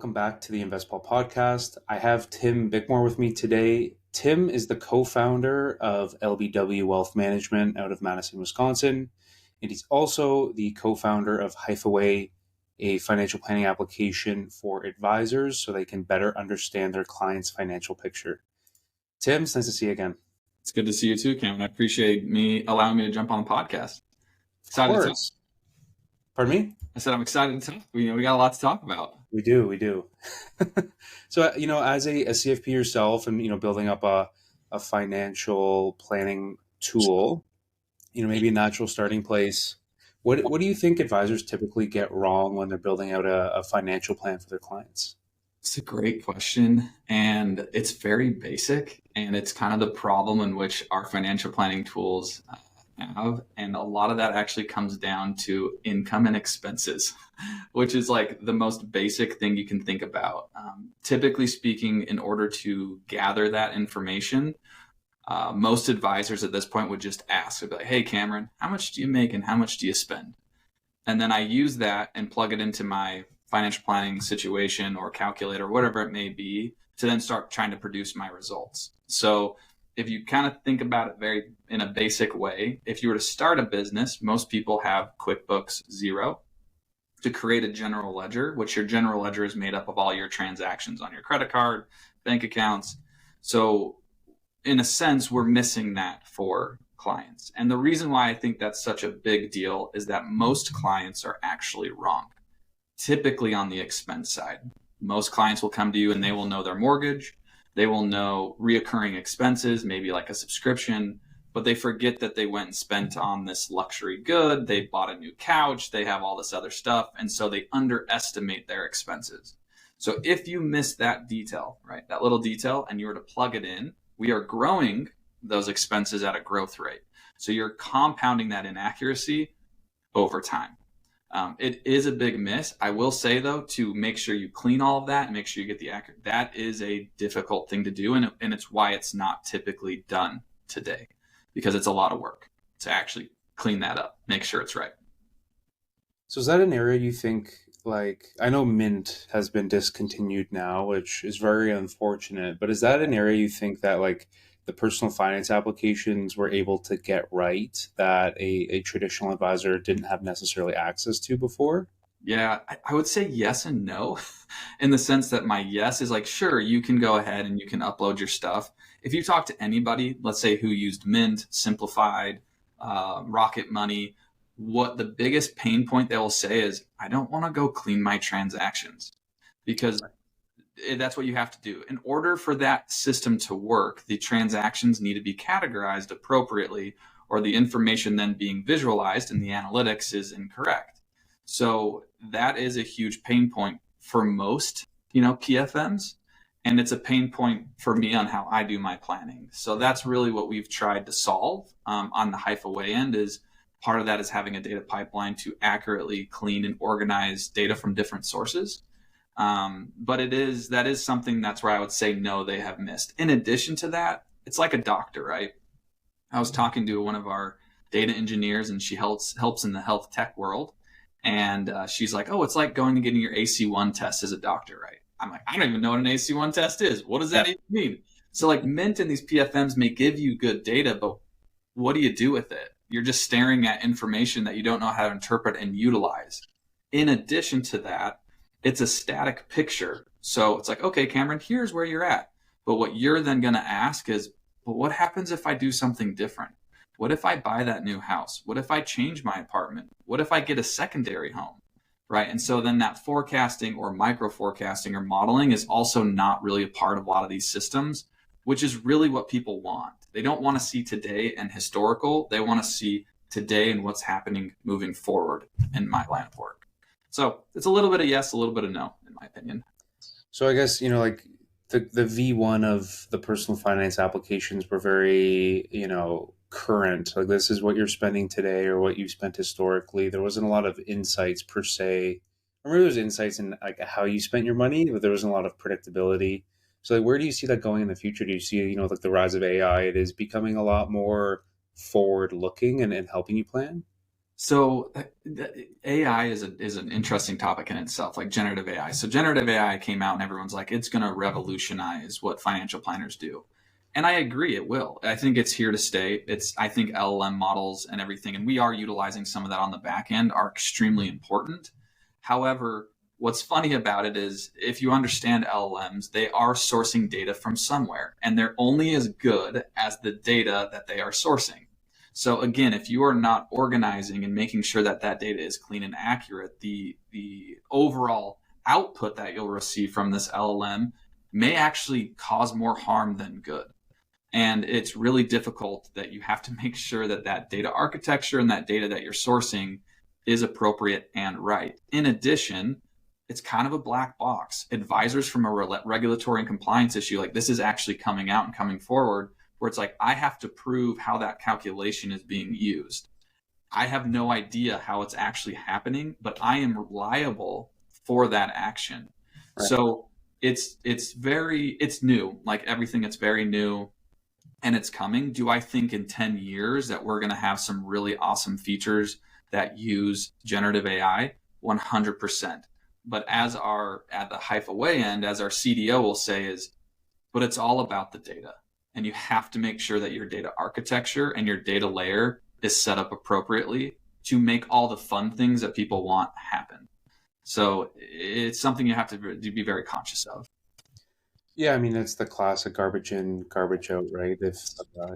welcome back to the InvestPaul podcast. I have Tim Bickmore with me today. Tim is the co-founder of LBW Wealth Management out of Madison, Wisconsin, and he's also the co-founder of Hyphaway, a financial planning application for advisors so they can better understand their clients' financial picture. Tim, it's nice to see you again. It's good to see you too, Cam. I appreciate allowing me to jump on the podcast. Excited of course. Pardon me? I said I'm excited to talk. We got a lot to talk about. We do. So, as a CFP yourself and, building up a financial planning tool, maybe a natural starting place, what do you think advisors typically get wrong when they're building out a financial plan for their clients? It's a great question, and it's very basic, and it's kind of the problem in which our financial planning tools have, and a lot of that actually comes down to income and expenses, which is like the most basic thing you can think about. Typically speaking, in order to gather that information, most advisors at this point would just ask, they'd be like, hey, Cameron, how much do you make and how much do you spend? And then I use that and plug it into my financial planning situation or calculator, whatever it may be, to then start trying to produce my results. So if you kind of think about it in a basic way, if you were to start a business, most people have QuickBooks Zero to create a general ledger, which your general ledger is made up of all your transactions on your credit card, bank accounts. So in a sense, we're missing that for clients. And the reason why I think that's such a big deal is that most clients are actually wrong, typically on the expense side. Most clients will come to you and they will know their mortgage. They will know reoccurring expenses, maybe like a subscription, but they forget that they went and spent on this luxury good. They bought a new couch. They have all this other stuff. And so they underestimate their expenses. So if you miss that detail, right, that little detail, and you were to plug it in, we are growing those expenses at a growth rate. So you're compounding that inaccuracy over time. It is a big miss. I will say, though, to make sure you clean all of that and make sure you get the accurate, that is a difficult thing to do. And it's why it's not typically done today, because it's a lot of work to actually clean that up, make sure it's right. So is that an area you think, I know Mint has been discontinued now, which is very unfortunate, but is that an area you think that the personal finance applications were able to get right that a traditional advisor didn't have necessarily access to before? Yeah, I would say yes and no, in the sense that my yes is sure, you can go ahead and you can upload your stuff. If you talk to anybody, let's say who used Mint, Simplified, Rocket Money, what the biggest pain point they will say is, I don't want to go clean my transactions, because that's what you have to do. In order for that system to work, the transactions need to be categorized appropriately, or the information then being visualized in the analytics is incorrect. So that is a huge pain point for most, PFMs. And it's a pain point for me on how I do my planning. So that's really what we've tried to solve on the Hyphaway end. Is part of that is having a data pipeline to accurately clean and organize data from different sources. But that is something that's where I would say, no, they have missed. In addition to that, it's like a doctor, right? I was talking to one of our data engineers, and she helps in the health tech world. And she's like, oh, it's like going and getting your AC1 test as a doctor, right? I'm like, I don't even know what an AC1 test is. What does that even mean? So Mint and these PFMs may give you good data, but what do you do with it? You're just staring at information that you don't know how to interpret and utilize. In addition to that, it's a static picture. So it's okay, Cameron, here's where you're at. But what you're then going to ask is, well, what happens if I do something different? What if I buy that new house? What if I change my apartment? What if I get a secondary home? Right? And so then that forecasting or micro forecasting or modeling is also not really a part of a lot of these systems, which is really what people want. They don't want to see today and historical. They want to see today and what's happening moving forward in my line of work. So it's a little bit of yes, a little bit of no, in my opinion. So I guess, the V1 of the personal finance applications were very, current. This is what you're spending today or what you've spent historically. There wasn't a lot of insights per se. I remember there was insights in how you spent your money, but there wasn't a lot of predictability. So where do you see that going in the future? Do you see, the rise of AI? It is becoming a lot more forward looking and helping you plan? So AI is an interesting topic in itself, like generative AI. So generative AI came out and everyone's like, it's going to revolutionize what financial planners do. And I agree, it will. I think it's here to stay. I think LLM models and everything, and we are utilizing some of that on the back end, are extremely important. However, what's funny about it is if you understand LLMs, they are sourcing data from somewhere, and they're only as good as the data that they are sourcing. So again, if you are not organizing and making sure that that data is clean and accurate, the overall output that you'll receive from this LLM may actually cause more harm than good. And it's really difficult that you have to make sure that that data architecture and that data that you're sourcing is appropriate and right. In addition, it's kind of a black box. Advisors from a regulatory and compliance issue, like this is actually coming out and coming forward, where it's like, I have to prove how that calculation is being used. I have no idea how it's actually happening, but I am liable for that action. Right. So it's new, like everything, it's very new and it's coming. Do I think in 10 years that we're going to have some really awesome features that use generative AI? 100%. But at the Hyphaway end, as our CDO will say is, but it's all about the data. And you have to make sure that your data architecture and your data layer is set up appropriately to make all the fun things that people want happen. So it's something you have to be very conscious of. Yeah, I mean, it's the classic garbage in, garbage out, right? If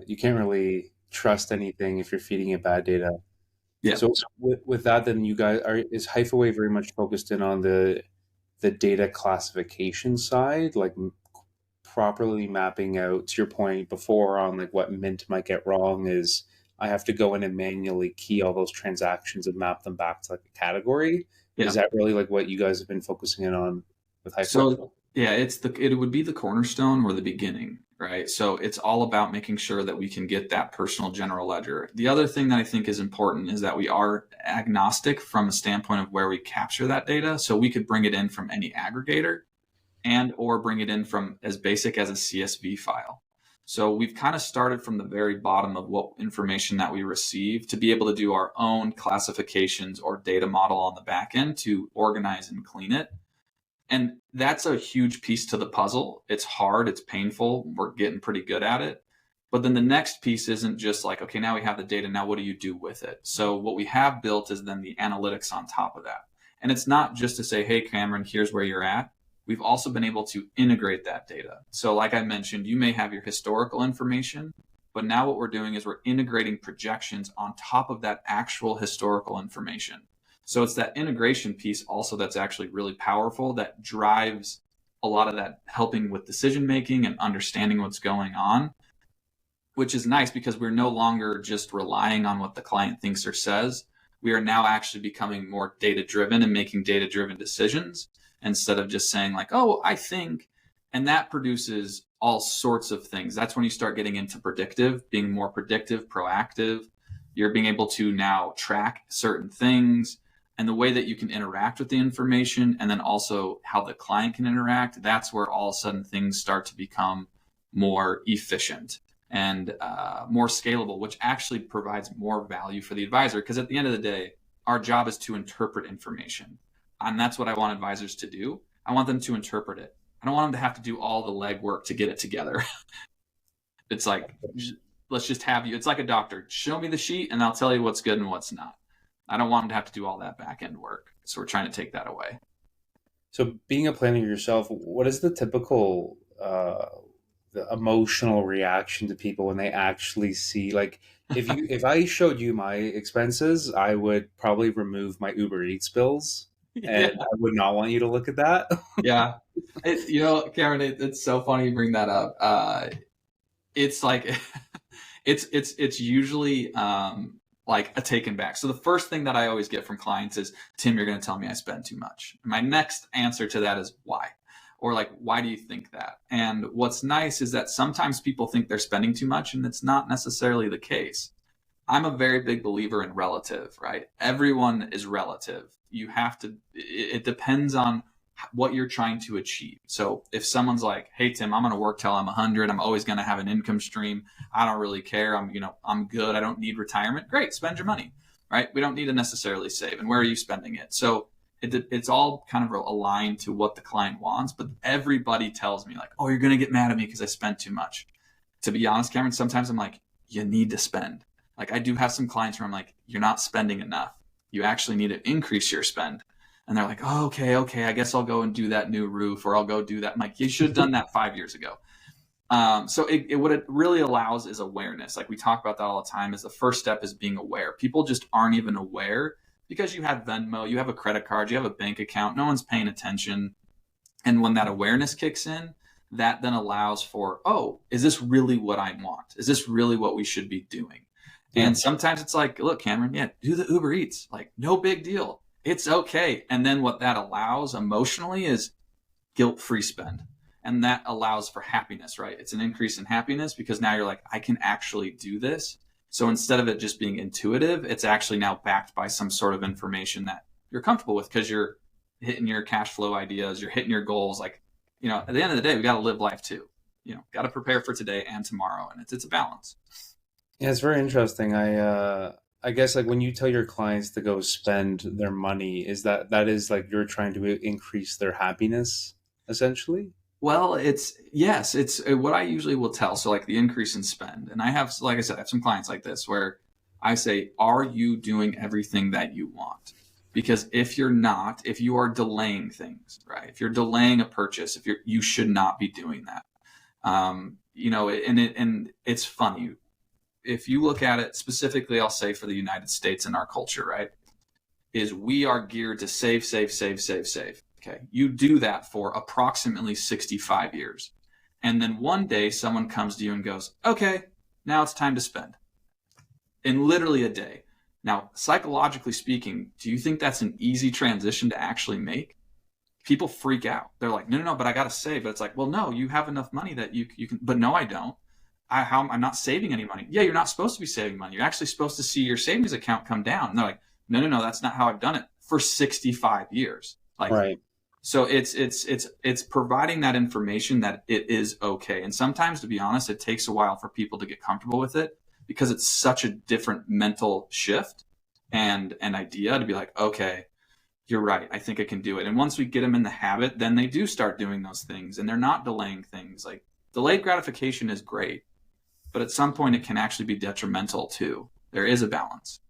you can't really trust anything if you're feeding it bad data. Yeah. So with that, then you guys is Hyphaway very much focused in on the data classification side, like properly mapping out, to your point before, on like what Mint might get wrong is I have to go in and manually key all those transactions and map them back to like a category. Yeah. Is that really like what you guys have been focusing in on with Hyphaway? So yeah, it would be the cornerstone or the beginning, right? So it's all about making sure that we can get that personal general ledger. The other thing that I think is important is that we are agnostic from a standpoint of where we capture that data. So we could bring it in from any aggregator and or bring it in from as basic as a CSV file. So we've kind of started from the very bottom of what information that we receive to be able to do our own classifications or data model on the back end to organize and clean it. And that's a huge piece to the puzzle. It's hard, it's painful. We're getting pretty good at it. But then the next piece isn't just like, okay, now we have the data, now what do you do with it? So what we have built is then the analytics on top of that. And it's not just to say, hey, Cameron, here's where you're at. We've also been able to integrate that data. So like I mentioned, you may have your historical information, but now what we're doing is we're integrating projections on top of that actual historical information. So it's that integration piece also that's actually really powerful, that drives a lot of that helping with decision making and understanding what's going on, which is nice because we're no longer just relying on what the client thinks or says. We are now actually becoming more data driven and making data driven decisions instead of just saying like, oh, I think, and that produces all sorts of things. That's when you start getting into predictive, being more predictive, proactive. You're being able to now track certain things and the way that you can interact with the information, and then also how the client can interact. That's where all of a sudden things start to become more efficient and more scalable, which actually provides more value for the advisor. Because at the end of the day, our job is to interpret information. And that's what I want advisors to do. I want them to interpret it. I don't want them to have to do all the legwork to get it together. It's like, let's just have you. It's like a doctor. Show me the sheet and I'll tell you what's good and what's not. I don't want them to have to do all that back end work. So we're trying to take that away. So being a planner yourself, what is the typical the emotional reaction to people when they actually see, like, if I showed you my expenses, I would probably remove my Uber Eats bills, and Yeah. I would not want you to look at that. Yeah. Cameron, it's so funny you bring that up. It's like, it's usually like a taken back. So the first thing that I always get from clients is, Tim, you're going to tell me I spend too much. My next answer to that is why? Or like, why do you think that? And what's nice is that sometimes people think they're spending too much and it's not necessarily the case. I'm a very big believer in relative, right? Everyone is relative. You have to, it depends on what you're trying to achieve. So if someone's like, hey, Tim, I'm going to work till I'm 100. I'm always going to have an income stream. I don't really care. I'm good. I don't need retirement. Great. Spend your money. right? We don't need to necessarily save. And where are you spending it? So it's all kind of aligned to what the client wants, but everybody tells me like, oh, you're going to get mad at me because I spent too much. To be honest, Cameron, sometimes I'm like, you need to spend. Like I do have some clients where I'm like, you're not spending enough. You actually need to increase your spend. And they're like, oh, okay, I guess I'll go and do that new roof, or I'll go do that. I'm like, you should have done that 5 years ago. So what it really allows is awareness. Like we talk about that all the time, is the first step is being aware. People just aren't even aware because you have Venmo, you have a credit card, you have a bank account, no one's paying attention. And when that awareness kicks in, that then allows for, oh, is this really what I want? Is this really what we should be doing? Yeah. And sometimes it's like, look, Cameron, yeah, do the Uber Eats. Like, no big deal. It's okay. And then what that allows emotionally is guilt-free spend. And that allows for happiness, right? It's an increase in happiness because now you're like, I can actually do this. So instead of it just being intuitive, it's actually now backed by some sort of information that you're comfortable with because you're hitting your cash flow ideas, you're hitting your goals. Like, at the end of the day, we got to live life too. Got to prepare for today and tomorrow. And it's a balance. Yeah, it's very interesting. I guess like when you tell your clients to go spend their money, is that is like you're trying to increase their happiness essentially? Well, it's what I usually will tell. So like the increase in spend. And I have, like I said, I have some clients like this where I say, are you doing everything that you want? Because if you're not, if you are delaying things, right? If you're delaying a purchase, you should not be doing that. And it's funny. If you look at it specifically, I'll say for the United States and our culture, right, is we are geared to save. Okay. You do that for approximately 65 years. And then one day someone comes to you and goes, okay, now it's time to spend. In literally a day. Now, psychologically speaking, do you think that's an easy transition to actually make? People freak out. They're like, no, but I got to save. But it's like, well, no, you have enough money that you can, but no, I don't. I'm not saving any money. Yeah, you're not supposed to be saving money. You're actually supposed to see your savings account come down. And they're like, no, that's not how I've done it for 65 years. Like, right. So it's providing that information that it is okay. And sometimes, to be honest, it takes a while for people to get comfortable with it because it's such a different mental shift and an idea to be like, okay, you're right. I think I can do it. And once we get them in the habit, then they do start doing those things and they're not delaying things. Like delayed gratification is great, but at some point it can actually be detrimental too. There is a balance.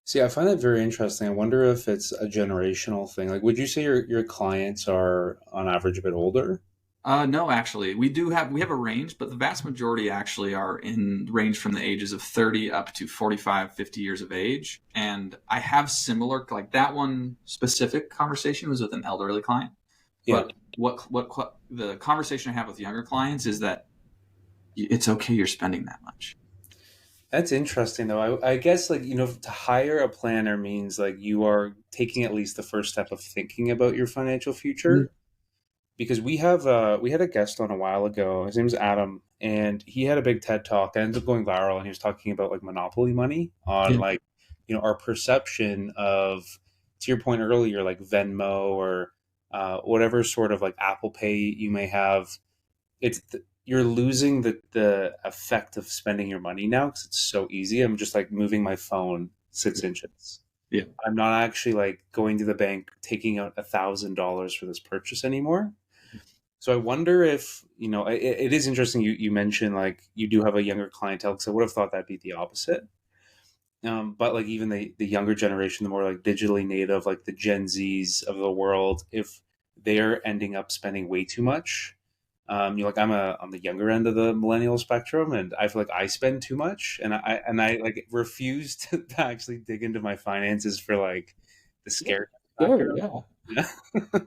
See, I find that very interesting. I wonder if it's a generational thing. Like, would you say your clients are on average a bit older? No, actually, we have a range, but the vast majority actually are in range from the ages of 30 up to 45, 50 years of age. And I have similar, like that one specific conversation was with an elderly client. Yeah. But what the conversation I have with younger clients is that it's okay you're spending that much. That's interesting, though. I guess, like, to hire a planner means, like, you are taking at least the first step of thinking about your financial future. Mm-hmm. Because we had a guest on a while ago. His name's Adam, and he had a big TED Talk that ended up going viral, and he was talking about, like, monopoly money on, like, our perception of, to your point earlier, like, Venmo or whatever sort of, like, Apple Pay you may have. You're losing the effect of spending your money now because it's so easy. I'm just like moving my phone 6 inches. Yeah. I'm not actually like going to the bank, taking out $1,000 for this purchase anymore. So I wonder if, it is interesting. You mentioned like you do have a younger clientele because I would have thought that'd be the opposite. But like even the younger generation, the more like digitally native, like the Gen Zs of the world, if they're ending up spending way too much, I'm on the younger end of the millennial spectrum, and I feel like I spend too much, and I like refuse to actually dig into my finances for like the scare factor. Yeah.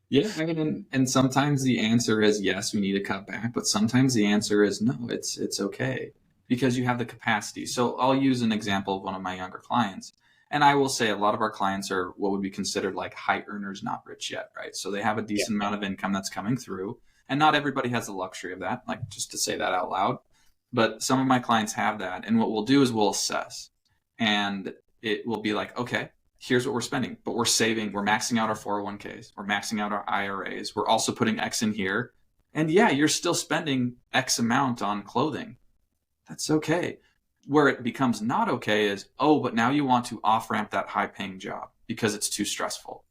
Yeah, I mean, and sometimes the answer is yes, we need to cut back, but sometimes the answer is no, it's okay because you have the capacity. So I'll use an example of one of my younger clients. And I will say a lot of our clients are what would be considered like high earners, not rich yet, right? So they have a decent amount of income that's coming through. And not everybody has the luxury of that, like just to say that out loud. But some of my clients have that. And what we'll do is we'll assess. And it will be like, okay, here's what we're spending. But we're saving. We're maxing out our 401ks. We're maxing out our IRAs. We're also putting X in here. And yeah, you're still spending X amount on clothing. That's okay. Where it becomes not okay is, oh, but now you want to off ramp that high paying job because it's too stressful.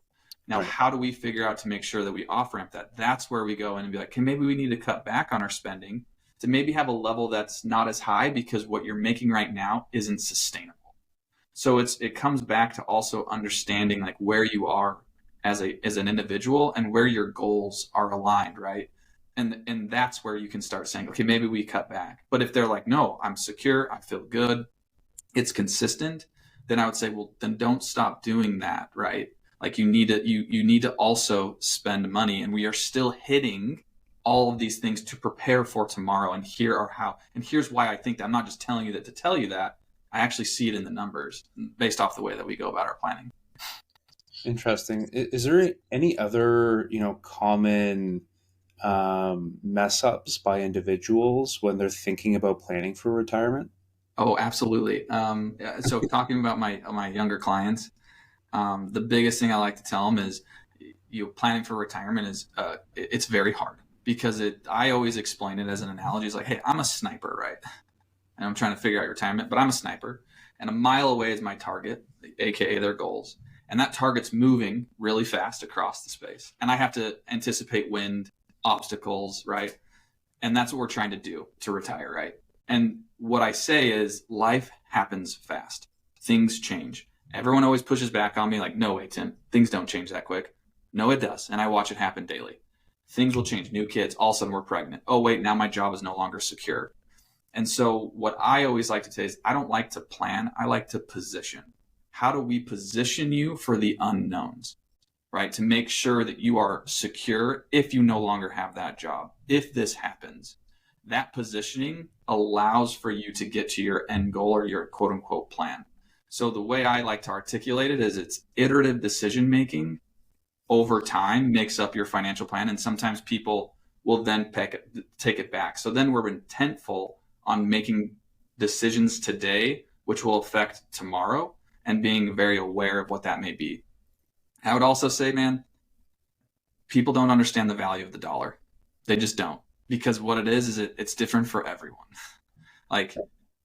Now, Right. how do we figure out to make sure that we off ramp that? That's where we go in and be like, okay, maybe we need to cut back on our spending to maybe have a level that's not as high because what you're making right now isn't sustainable. So it comes back to also understanding like where you are as an individual and where your goals are aligned, right? And that's where you can start saying, okay, maybe we cut back. But if they're like, no, I'm secure, I feel good, it's consistent, then I would say, well, then don't stop doing that, right? Like you need to also spend money, and we are still hitting all of these things to prepare for tomorrow. And here are how, and here's why I think that I'm not just telling you that to tell you that. I actually see it in the numbers based off the way that we go about our planning. Interesting. Is there any other, common mess ups by individuals when they're thinking about planning for retirement? Oh, absolutely. So talking about my younger clients, the biggest thing I like to tell them is, planning for retirement is it's very hard because I always explain it as an analogy. It's like, hey, I'm a sniper, right? And I'm trying to figure out retirement, but I'm a sniper, and a mile away is my target, aka their goals, and that target's moving really fast across the space, and I have to anticipate wind, obstacles, right? And that's what we're trying to do to retire, right? And what I say is life happens fast. Things change. Everyone always pushes back on me like, no way, Tim, things don't change that quick. No, it does. And I watch it happen daily. Things will change. New kids, all of a sudden we're pregnant. Oh, wait, now my job is no longer secure. And so what I always like to say is I don't like to plan. I like to position. How do we position you for the unknowns, right? To make sure that you are secure if you no longer have that job. If this happens, that positioning allows for you to get to your end goal or your quote unquote plan. So the way I like to articulate it is it's iterative decision making over time makes up your financial plan. And sometimes people will then take it back. So then we're intentful on making decisions today, which will affect tomorrow, and being very aware of what that may be. I would also say, man, people don't understand the value of the dollar. They just don't. Because what it is it's different for everyone. Like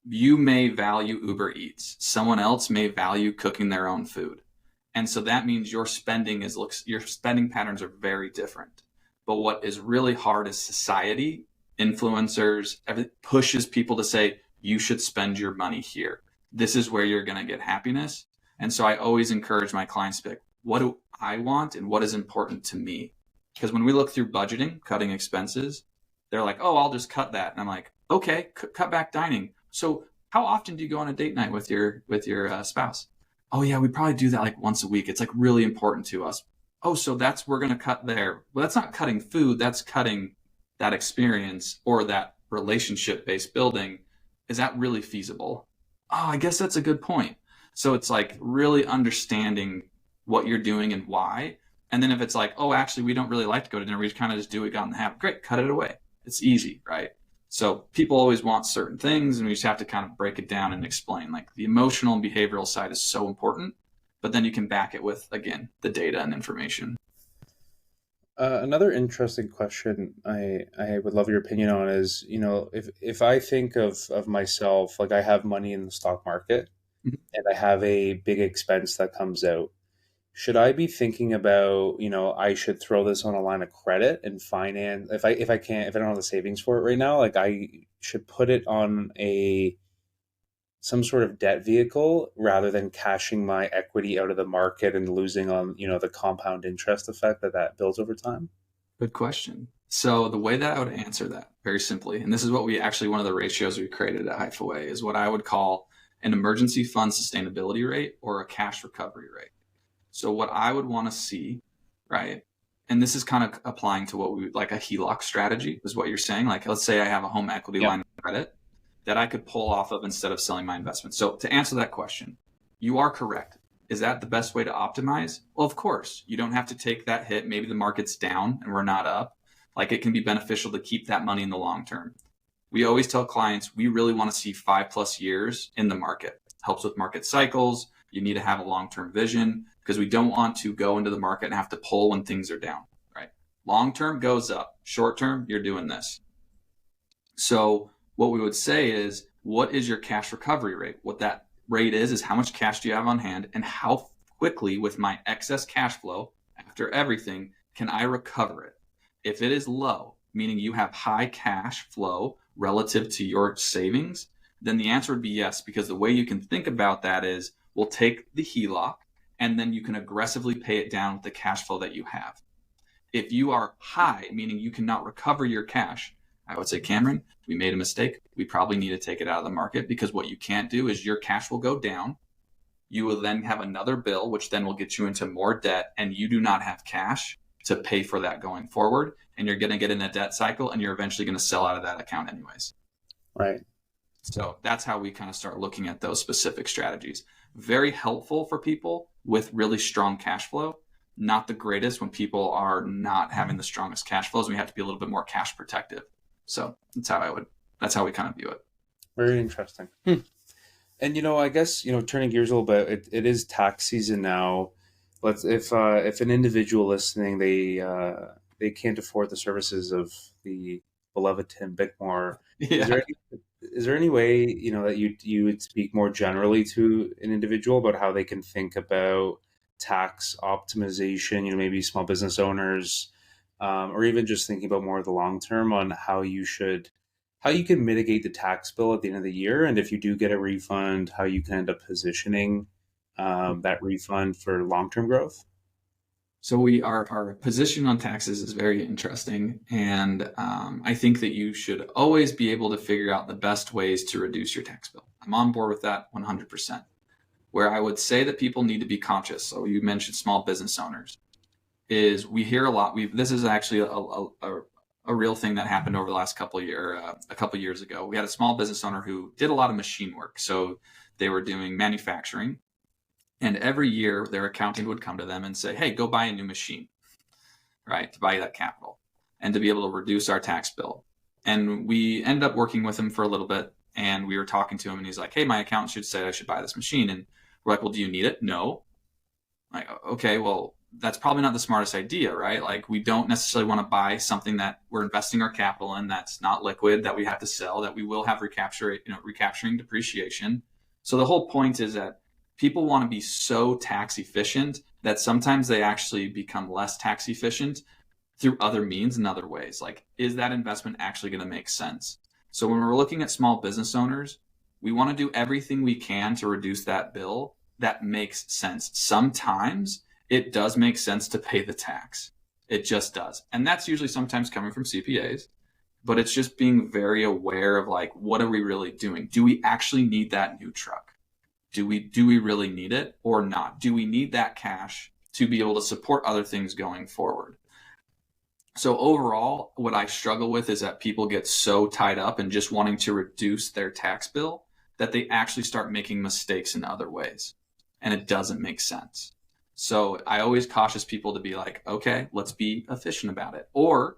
you may value Uber Eats. Someone else may value cooking their own food. And so that means your spending patterns are very different. But what is really hard is society, influencers, everything pushes people to say, you should spend your money here. This is where you're going to get happiness. And so I always encourage my clients to pick, what do I want and what is important to me? Because when we look through budgeting, cutting expenses, they're like, oh, I'll just cut that. And I'm like, okay, cut back dining. So how often do you go on a date night with your spouse? Oh yeah, we probably do that like once a week. It's like really important to us. Oh, so we're going to cut there. Well, that's not cutting food. That's cutting that experience or that relationship-based building. Is that really feasible? Oh, I guess that's a good point. So it's like really understanding what you're doing and why. And then if it's like, oh, actually, we don't really like to go to dinner. We just kind of just do it, got in the habit. Great, cut it away. It's easy, right? So people always want certain things, and we just have to kind of break it down and explain. Like the emotional and behavioral side is so important, but then you can back it with, again, the data and information. Another interesting question I would love your opinion on is, if I think of myself, like I have money in the stock market Mhm. and I have a big expense that comes out, should I be thinking about, I should throw this on a line of credit and finance if I don't have the savings for it right now, like I should put it on some sort of debt vehicle rather than cashing my equity out of the market and losing on, the compound interest effect that builds over time? Good question. So the way that I would answer that very simply, and this is what one of the ratios we created at Hyphaway is what I would call an emergency fund sustainability rate or a cash recovery rate. So what I would want to see, right? And this is kind of applying to what we would like a HELOC strategy is what you're saying. Like, let's say I have a home equity Yeah. line of credit that I could pull off of instead of selling my investment. So to answer that question, you are correct. Is that the best way to optimize? Well, of course, you don't have to take that hit. Maybe the market's down and we're not up. Like it can be beneficial to keep that money in the long term. We always tell clients, we really want to see 5+ years in the market. Helps with market cycles. You need to have a long-term vision because we don't want to go into the market and have to pull when things are down, right? Long-term goes up. Short-term, you're doing this. So what we would say is what is your cash recovery rate? What that rate is how much cash do you have on hand, and how quickly with my excess cash flow after everything can I recover it? If it is low, meaning you have high cash flow relative to your savings, then the answer would be yes, because the way you can think about that is we'll take the HELOC and then you can aggressively pay it down with the cash flow that you have. If you are high, meaning you cannot recover your cash, I would say, Cameron, we made a mistake. We probably need to take it out of the market, because what you can't do is your cash will go down. You will then have another bill, which then will get you into more debt, and you do not have cash to pay for that going forward. And you're going to get in a debt cycle, and you're eventually going to sell out of that account anyways. Right. So that's how we kind of start looking at those specific strategies. Very helpful for people with really strong cash flow. Not the greatest when people are not having the strongest cash flows, and we have to be a little bit more cash protective. So that's how we kind of view it. Very interesting. And I guess turning gears a little bit, it is tax season now. If an individual listening, they can't afford the services of the beloved Tim Bickmore, Yeah. is there any way that you would speak more generally to an individual about how they can think about tax optimization? Maybe small business owners, or even just thinking about more of the long term on how you can mitigate the tax bill at the end of the year, and if you do get a refund, how you can end up positioning that refund for long-term growth. So our position on taxes is very interesting, and I think that you should always be able to figure out the best ways to reduce your tax bill. I'm on board with that 100%. Where I would say that people need to be conscious, so you mentioned small business owners, is we hear a lot. This is actually a real thing that happened over the last couple of years ago. We had a small business owner who did a lot of machine work. So they were doing manufacturing, and every year their accountant would come to them and say, hey, go buy a new machine, right? To buy that capital and to be able to reduce our tax bill. And we ended up working with him for a little bit, and we were talking to him, and he's like, hey, my accountant should say I should buy this machine. And we're like, well, do you need it? No. Like, okay, well, that's probably not the smartest idea, right? Like, we don't necessarily want to buy something that we're investing our capital in that's not liquid, that we have to sell, that we will have recapturing depreciation. So the whole point is that people want to be so tax efficient that sometimes they actually become less tax efficient through other means and other ways. Like, is that investment actually going to make sense? So when we're looking at small business owners, we want to do everything we can to reduce that bill that makes sense. Sometimes it does make sense to pay the tax. It just does. And that's usually sometimes coming from CPAs, but it's just being very aware of, like, what are we really doing? Do we actually need that new truck? Do we really need it or not? Do we need that cash to be able to support other things going forward? So overall, what I struggle with is that people get so tied up in just wanting to reduce their tax bill that they actually start making mistakes in other ways, and it doesn't make sense. So I always caution people to be like, okay, let's be efficient about it. Or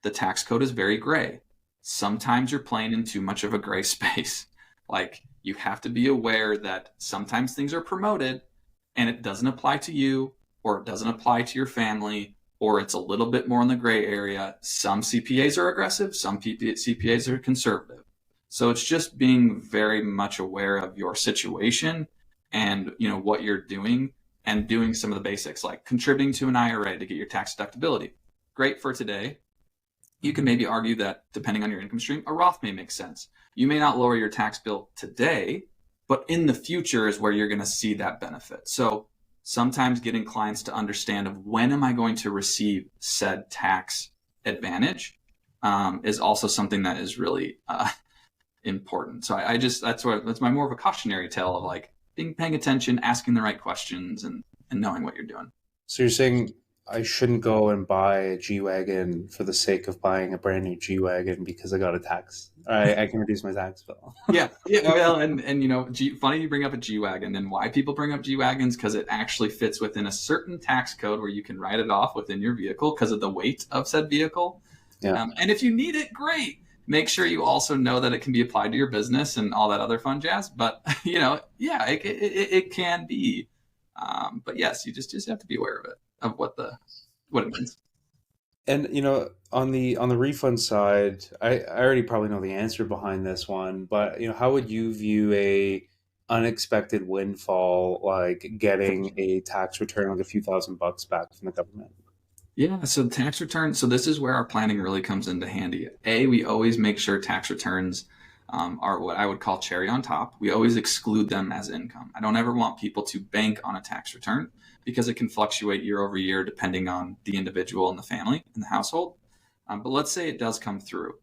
the tax code is very gray. Sometimes you're playing in too much of a gray space. Like, you have to be aware that sometimes things are promoted and it doesn't apply to you, or it doesn't apply to your family, or it's a little bit more in the gray area. Some CPAs are aggressive, some CPAs are conservative. So it's just being very much aware of your situation and what you're doing, and doing some of the basics, like contributing to an IRA to get your tax deductibility. Great for today. You can maybe argue that depending on your income stream, a Roth may make sense. You may not lower your tax bill today, but in the future is where you're going to see that benefit. So sometimes getting clients to understand of when am I going to receive said tax advantage is also something that is really important. So that's my more of a cautionary tale of, like, paying attention, asking the right questions, and knowing what you're doing. So you're saying I shouldn't go and buy a G-Wagon for the sake of buying a brand new G-Wagon because I got a tax. I can reduce my tax bill. Yeah. Well, and funny you bring up a G-Wagon, and why people bring up G-Wagons, because it actually fits within a certain tax code where you can write it off within your vehicle because of the weight of said vehicle. Yeah. And if you need it, great. Make sure you also know that it can be applied to your business and all that other fun jazz. But, it can be. But yes, you just have to be aware of it, of what it means. And on the refund side, I already probably know the answer behind this one, but how would you view a unexpected windfall, like getting a tax return like a few $1,000 back from the government? Yeah, so tax return. So this is where our planning really comes into handy. We always make sure tax returns are what I would call cherry on top. We always exclude them as income. I don't ever want people to bank on a tax return because it can fluctuate year over year depending on the individual and the family and the household. But let's say it does come through.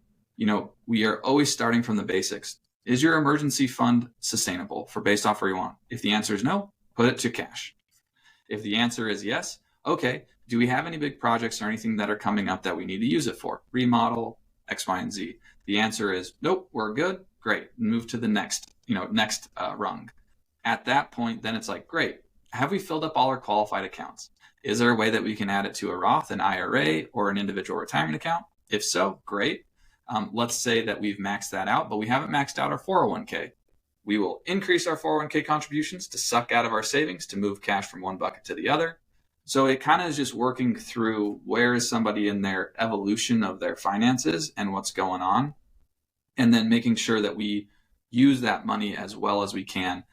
We are always starting from the basics. Is your emergency fund sustainable for based off where you want? If the answer is no, put it to cash. If the answer is yes, okay, do we have any big projects or anything that are coming up that we need to use it for? Remodel, X, Y, and Z. The answer is nope, we're good. Great. Move to the next rung. At that point, then it's like, great. Have we filled up all our qualified accounts? Is there a way that we can add it to a Roth, an IRA, or an individual retirement account? If so, great. Let's say that we've maxed that out, but we haven't maxed out our 401k. We will increase our 401k contributions to suck out of our savings to move cash from one bucket to the other. So it kind of is just working through where is somebody in their evolution of their finances and what's going on, and then making sure that we use that money as well as we can.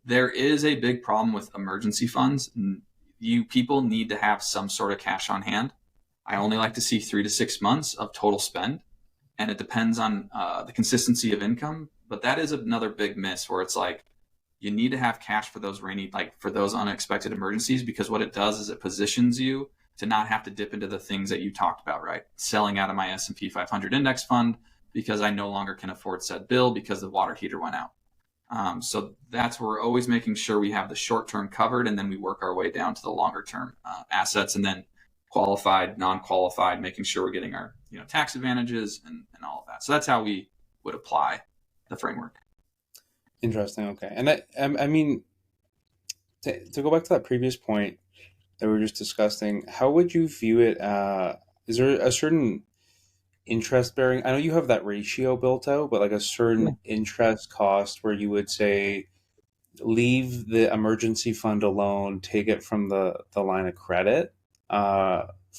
There is a big problem with emergency funds. You people need to have some sort of cash on hand. I only like to see 3 to 6 months of total spend, and it depends on the consistency of income. But that is another big miss where it's like you need to have cash for those for those unexpected emergencies, because what it does is it positions you to not have to dip into the things that you talked about, right? Selling out of my S&P 500 index fund because I no longer can afford said bill because the water heater went out. So that's where we're always making sure we have the short term covered, and then we work our way down to the longer term assets, and then qualified, non-qualified, making sure we're getting our tax advantages and all of that. So that's how we would apply the framework. Interesting. Okay. And I mean, to go back to that previous point that we were just discussing, how would you view it? Is there a certain interest bearing? I know you have that ratio built out, but like a Yeah. certain interest cost where you would say leave the emergency fund alone, take it from the line of credit,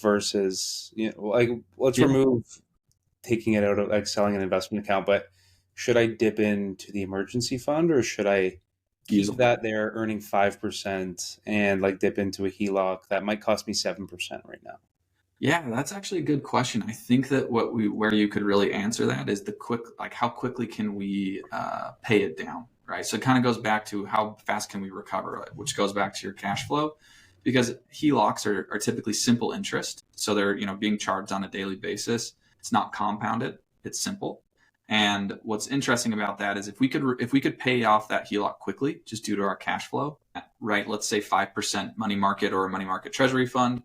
versus like let's Yeah. remove taking it out of like selling an investment account, but should I dip into the emergency fund or should I Use keep that there earning 5% and like dip into a HELOC that might cost me 7% right now? Yeah, that's actually a good question. I think that where you could really answer that is like how quickly can we pay it down, right? So it kind of goes back to how fast can we recover it, which goes back to your cash flow, because HELOCs are typically simple interest, so they're being charged on a daily basis. It's not compounded; it's simple. And what's interesting about that is if we could pay off that HELOC quickly, just due to our cash flow, right? Let's say 5% money market or a money market treasury fund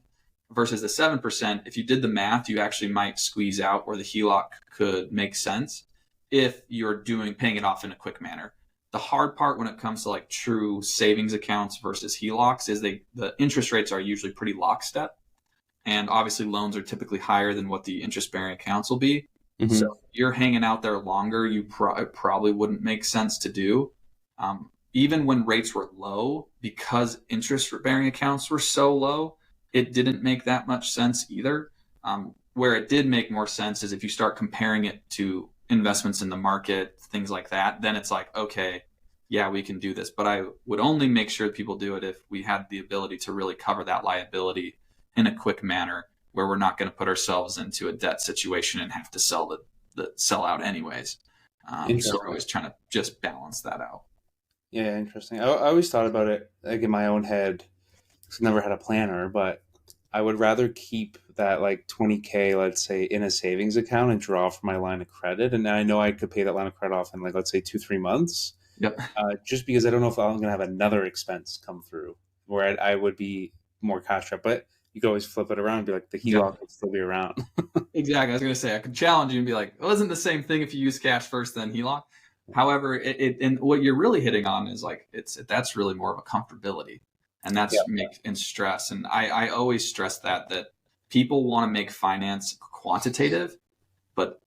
versus the 7%, if you did the math, you actually might squeeze out where the HELOC could make sense if you're paying it off in a quick manner. The hard part when it comes to like true savings accounts versus HELOCs is the interest rates are usually pretty lockstep. And obviously loans are typically higher than what the interest bearing accounts will be. So Mm-hmm. if you're hanging out there longer, it probably wouldn't make sense to do. Even when rates were low, because interest bearing accounts were so low, it didn't make that much sense either. Where it did make more sense is if you start comparing it to investments in the market, things like that, then it's like, okay, yeah, we can do this. But I would only make sure people do it if we had the ability to really cover that liability in a quick manner where we're not going to put ourselves into a debt situation and have to sell out anyways. So we're Interesting. always trying to just balance that out. Yeah, interesting. I always thought about it like in my own head, 'cause I never had a planner, but I would rather keep that like 20K, let's say, in a savings account and draw from my line of credit. And I know I could pay that line of credit off in like, let's say 2, 3 months, Yep. just because I don't know if I'm going to have another expense come through where I would be more cash strapped. But you could always flip it around and be like, the Exactly. HELOC would still be around. Exactly. I was going to say, I could challenge you and be like, it wasn't the same thing if you use cash first, then HELOC. However, and what you're really hitting on is like, that's really more of a comfortability, and Yeah. that's make and stress. And I always stress that people want to make finance quantitative, but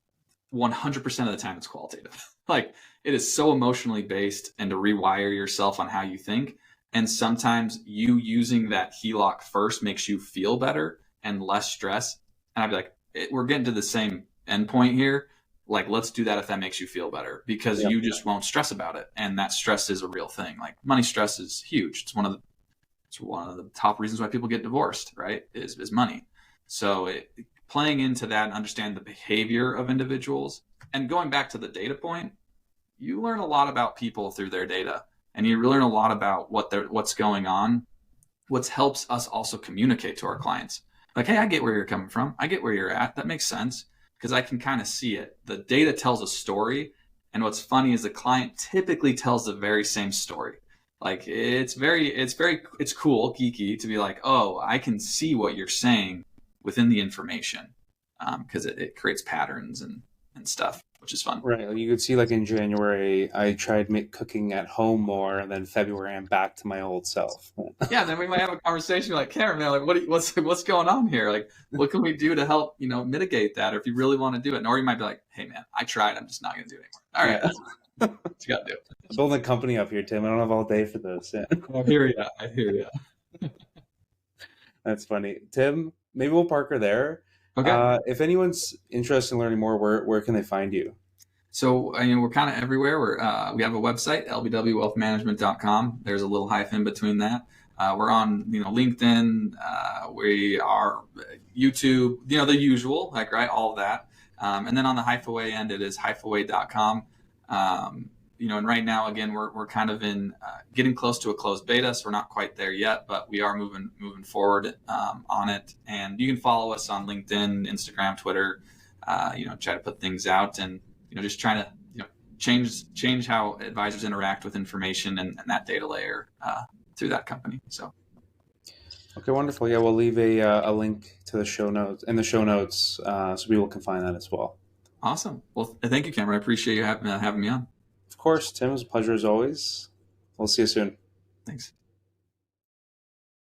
100% of the time it's qualitative. Like it is so emotionally based, and to rewire yourself on how you think. And sometimes you using that HELOC first makes you feel better and less stress And I'd be like, we're getting to the same endpoint here. Like, let's do that if that makes you feel better, because Yeah. you just won't stress about it. And that stress is a real thing. Like, money stress is huge. It's one of the top reasons why people get divorced, right? Is money. So playing into that and understand the behavior of individuals, and going back to the data point, you learn a lot about people through their data, and you learn a lot about what's going on, what helps us also communicate to our clients. Like, hey, I get where you're coming from. I get where you're at. That makes sense, because I can kind of see it. The data tells a story. And what's funny is the client typically tells the very same story. Like, it's cool, geeky to be like, oh, I can see what you're saying within the information, because it creates patterns and stuff, which is fun. Right. Like you could see, like in January, I tried cooking at home more, and then February, I'm back to my old self. Yeah, then we might have a conversation like, Cameron, man, like, what's going on here? Like, what can we do to help, mitigate that? Or if you really want to do it, or you might be like, hey, man, I tried. I'm just not going to do it anymore. All right, Yeah. what you got to do. I'm building a company up here, Tim. I don't have all day for this. Yeah. I hear you. I hear you. That's funny. Tim, maybe we'll park her there. Okay. If anyone's interested in learning more, where can they find you? So, we're kind of everywhere. We have a website, lbwwealthmanagement.com. There's a little hyphen between that. We're on, LinkedIn. We are YouTube, the usual, like, right, all of that. And then on the Hyphaway end, it is hyphaway.com. And right now, again, we're kind of in getting close to a closed beta, so we're not quite there yet, but we are moving forward on it. And you can follow us on LinkedIn, Instagram, Twitter. Try to put things out, and just trying to change how advisors interact with information and that data layer through that company. So. Okay, wonderful. Yeah, we'll leave a link to the show notes so people can find that as well. Awesome. Well, thank you, Cameron. I appreciate you having me on. Of course, Tim, it was a pleasure as always. We'll see you soon. Thanks.